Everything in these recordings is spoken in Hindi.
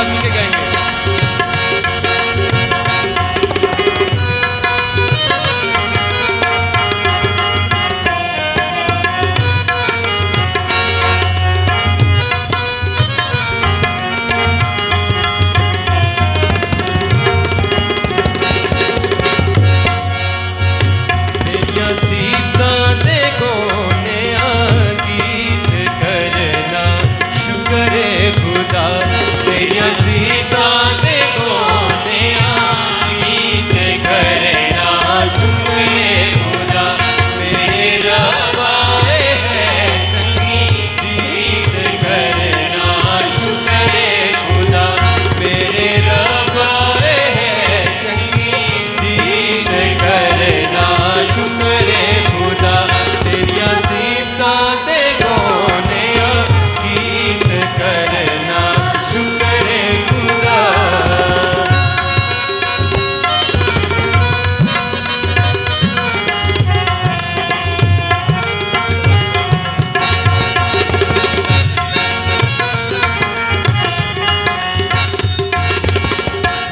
मिलके गाएंगे।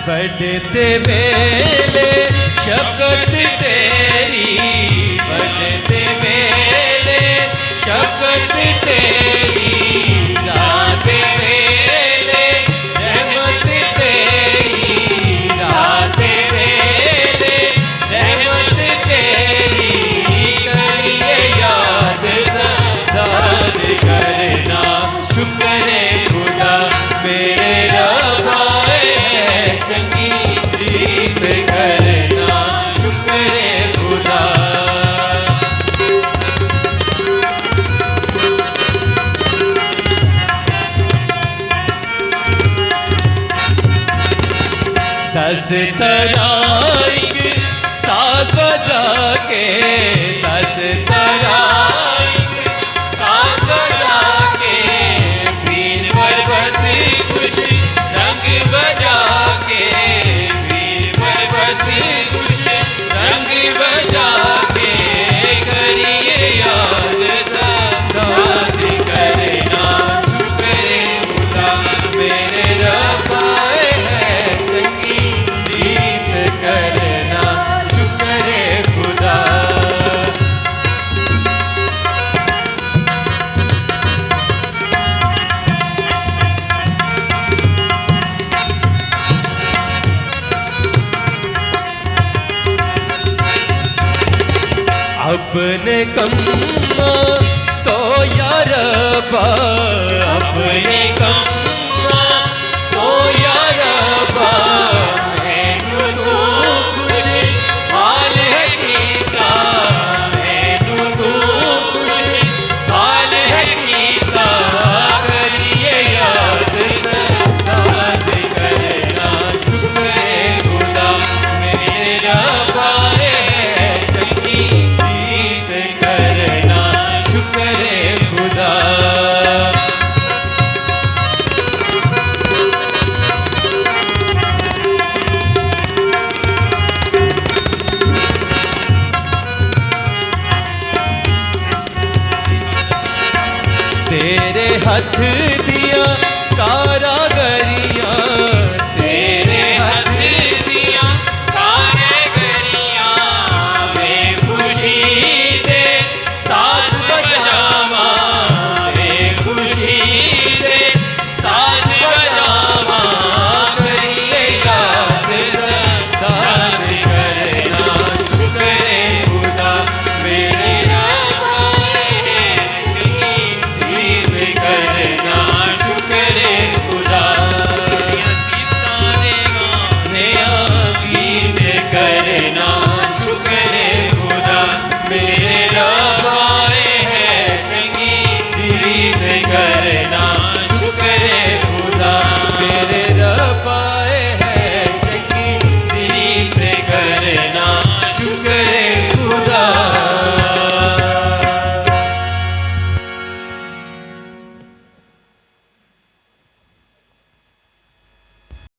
बढ़ते वेले शफ़क़त तेरी, बढ़ते वेले शफ़क़त तेरी, रात वेले रहमत तेरी, रात वेले रहमत तेरी, करिए याद सदा करना शुक्र खुदा मेरे रब आए हैं चंगी रीत करना शुक्र खुदा। दस तराइक साथ बजा के, दस तराइक साथ बजा के, बीन पर्वत खुश रंग बजा के, बीन पर्वत खुश रंग बजा के, करिए याद सदा करना शुक्र खुदा मेरे रब आए हैं चंगी रीत करना शुक्र खुदा। अपने कम्मा तो यार अपने कम